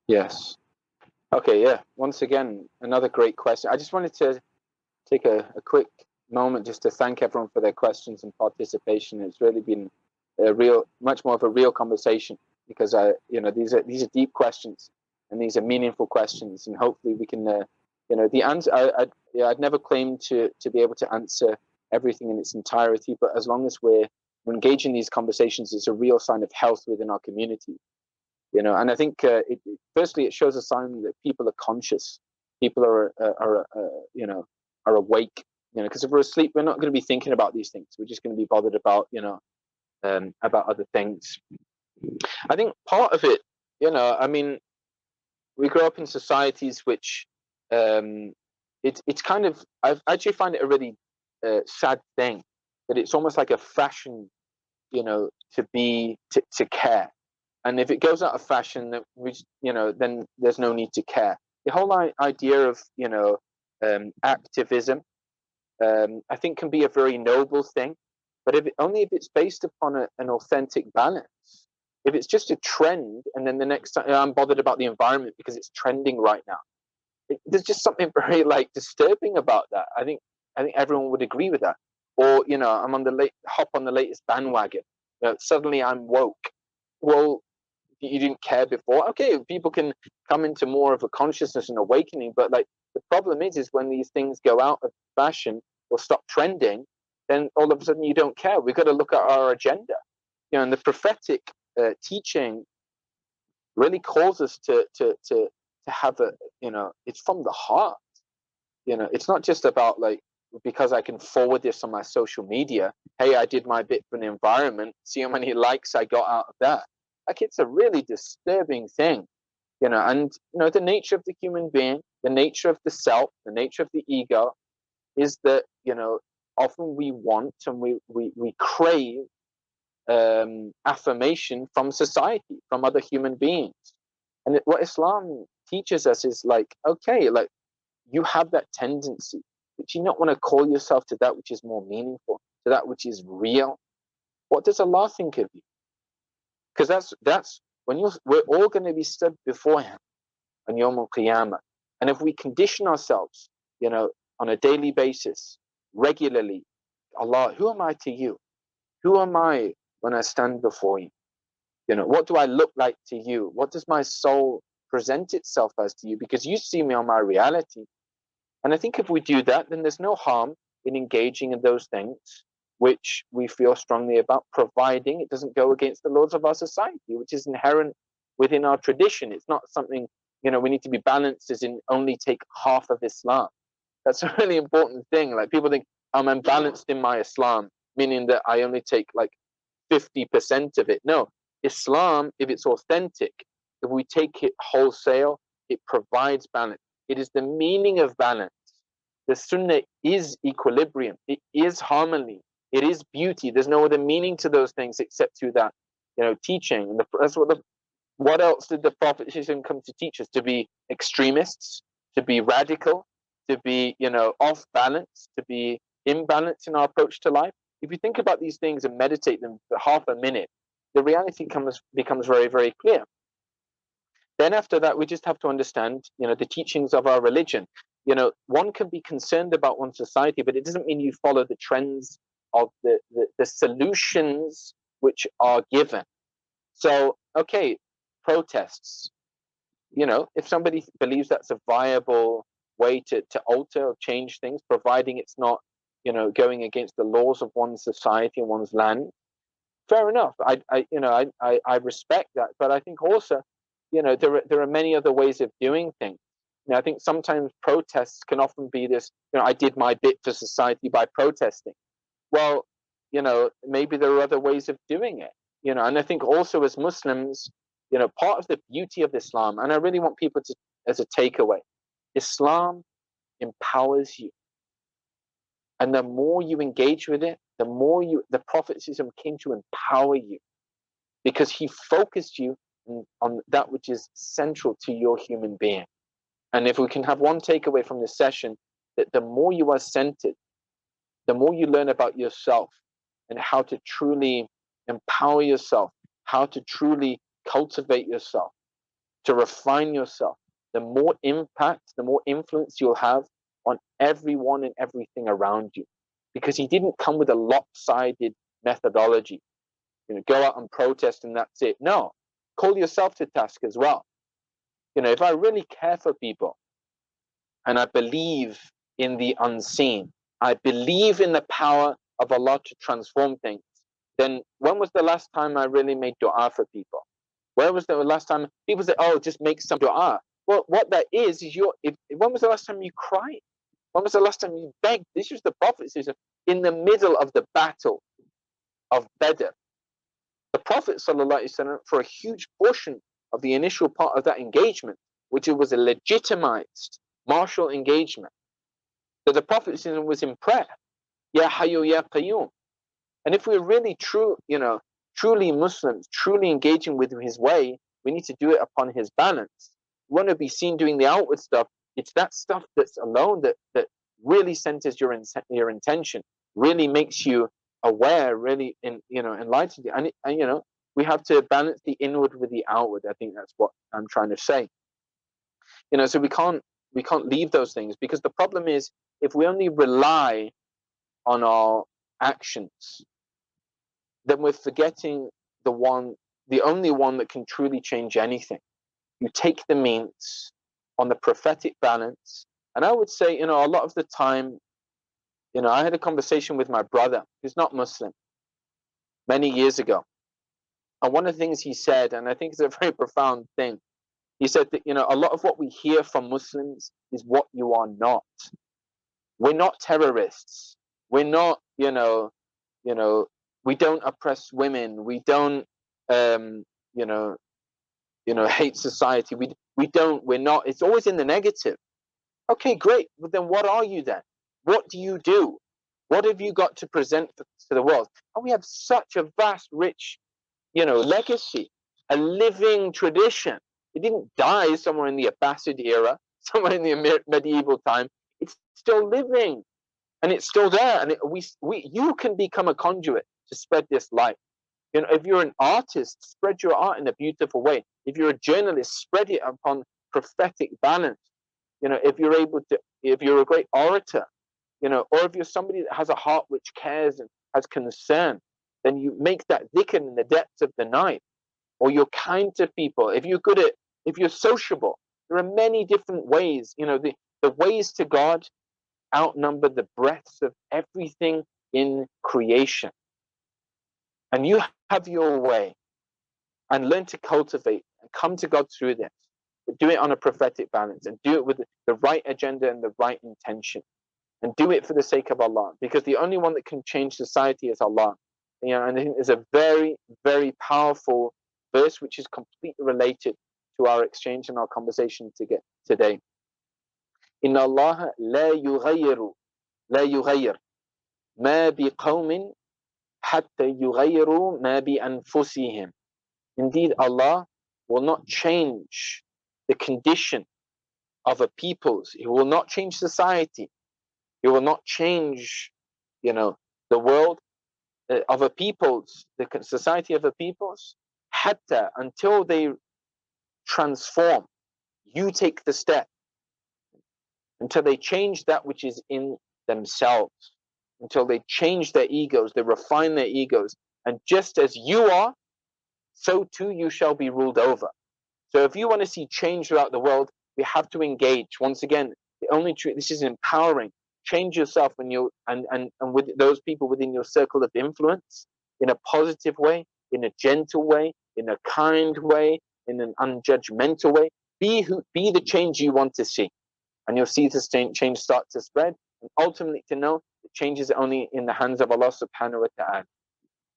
Yes. Okay, yeah. Once again, another great question. I just wanted to take a quick moment just to thank everyone for their questions and participation. It's really been a real, much more of a real conversation, because these are deep questions, and these are meaningful questions, and hopefully we can, the answer. I'd never claimed to be able to answer everything in its entirety, but as long as we're engaging these conversations, it's a real sign of health within our community. And I think firstly, it shows a sign that people are conscious, people are awake. Because if we're asleep, we're not going to be thinking about these things. We're just going to be bothered about about other things. I think part of it, I mean, we grow up in societies which it's kind of, I actually find it a really sad thing that it's almost like a fashion, to care. And if it goes out of fashion, then there's no need to care. The whole idea of activism, I think, can be a very noble thing, but only if it's based upon an authentic balance. If it's just a trend, and then the next time I'm bothered about the environment because it's trending right now, there's just something very disturbing about that. I think everyone would agree with that. Or I'm hop on the latest bandwagon. Suddenly I'm woke. Well, you didn't care before. Okay, people can come into more of a consciousness and awakening, but the problem is when these things go out of fashion or stop trending, then all of a sudden you don't care. We've got to look at our agenda. And the prophetic teaching really calls us to have it's from the heart. It's not just about because I can forward this on my social media. Hey, I did my bit for the environment. See how many likes I got out of that. It's a really disturbing thing, and the nature of the human being, the nature of the self, the nature of the ego is that, often we want and we crave affirmation from society, from other human beings. And what Islam teaches us is okay, you have that tendency, but you not want to call yourself to that which is more meaningful, to that which is real. What does Allah think of you? Because that's when we're all going to be stood before Him on Yawm al-Qiyamah. And if we condition ourselves, on a daily basis, regularly, Allah, who am I to you? Who am I when I stand before you? What do I look like to you? What does my soul present itself as to you? Because you see me on my reality. And I think if we do that, then there's no harm in engaging in those things which we feel strongly about, providing it doesn't go against the laws of our society, which is inherent within our tradition. It's not something, we need to be balanced as in only take half of Islam. That's a really important thing. People think I'm unbalanced in my Islam, meaning that I only take 50% of it. No, Islam, if it's authentic, if we take it wholesale, it provides balance. It is the meaning of balance. The Sunnah is equilibrium. It is harmony. It is beauty. There's no other meaning to those things except through that, teaching. And that's what else did the Prophet come to teach us? To be extremists, to be radical, to be, off balance, to be imbalanced in our approach to life. If you think about these things and meditate them for half a minute, the reality becomes very, very clear. Then after that, we just have to understand, the teachings of our religion. One can be concerned about one society, but it doesn't mean you follow the trends of the solutions which are given. So, okay, protests. If somebody believes that's a viable way to alter or change things, providing it's not, going against the laws of one's society and one's land, fair enough. I respect that, but I think also, there are many other ways of doing things. I think sometimes protests can often be this, I did my bit for society by protesting. Well, maybe there are other ways of doing it, and I think also as Muslims, part of the beauty of Islam, and I really want people to, as a takeaway, Islam empowers you. And the more you engage with it, the more the Prophet came to empower you, because he focused you on that which is central to your human being. And if we can have one takeaway from this session, that the more you are centered, the more you learn about yourself and how to truly empower yourself, how to truly cultivate yourself, to refine yourself, the more impact, the more influence you'll have on everyone and everything around you. Because he didn't come with a lopsided methodology. Go out and protest and that's it. No, call yourself to task as well. If I really care for people and I believe in the unseen, I believe in the power of Allah to transform things, then when was the last time I really made dua for people? Where was the last time people say, oh, just make some dua? Well, what that is when was the last time you cried? When was the last time you begged? This was the Prophet in the middle of the battle of Badr. The Prophet ﷺ, for a huge portion of the initial part of that engagement, which it was a legitimized martial engagement, that the Prophet ﷺ was in prayer. Ya Hayyu Ya Qayyum. And if we're really truly Muslims, truly engaging with his way, we need to do it upon his balance. We want to be seen doing the outward stuff. It's that stuff that's alone that really centers your intention, really makes you aware, really enlightens you. And we have to balance the inward with the outward. I think that's what I'm trying to say. So we can't leave those things, because the problem is, if we only rely on our actions, then we're forgetting the only one that can truly change anything. You take the means on the prophetic balance. And I would say, a lot of the time, I had a conversation with my brother, who's not Muslim, many years ago. And one of the things he said, and I think it's a very profound thing, he said that, a lot of what we hear from Muslims is what you are not. We're not terrorists. We're not, we don't oppress women. We don't, hate society. We're not. It's always in the negative. Okay, great. But then what are you then? What do you do? What have you got to present to the world? And we have such a vast, rich, legacy, a living tradition. It didn't die somewhere in the Abbasid era, somewhere in the medieval time. It's still living, and it's still there. And you can become a conduit to spread this light. If you're an artist, spread your art in a beautiful way. If you're a journalist, spread it upon prophetic balance. If you're a great orator, or if you're somebody that has a heart which cares and has concern, then you make that dhikr in the depths of the night. Or you're kind to people. If you're sociable, there are many different ways. The ways to God outnumber the breadths of everything in creation. And you have your way, and learn to cultivate and come to God through this. But do it on a prophetic balance, and do it with the right agenda and the right intention, and do it for the sake of Allah, because the only one that can change society is Allah. And I think there's a very, very powerful verse which is completely related to our exchange and our conversation today. Inna Allah la yughayyiru ma bi qawmin hatta yughayyiru ma bi anfusihim. Indeed, Allah will not change the condition of a people's. He will not change society. He will not change, the world of a people's, the society of a people's, hatta, until they transform. You take the step until they change that which is in themselves, until they change their egos, they refine their egos. And just as you are, so too you shall be ruled over. So if you want to see change throughout the world, we have to engage. Once again, the only truth, this is empowering. Change yourself and with those people within your circle of influence in a positive way, in a gentle way, in a kind way, in an unjudgmental way. Be the change you want to see. And you'll see this change start to spread. And ultimately to know that change is only in the hands of Allah subhanahu wa ta'ala.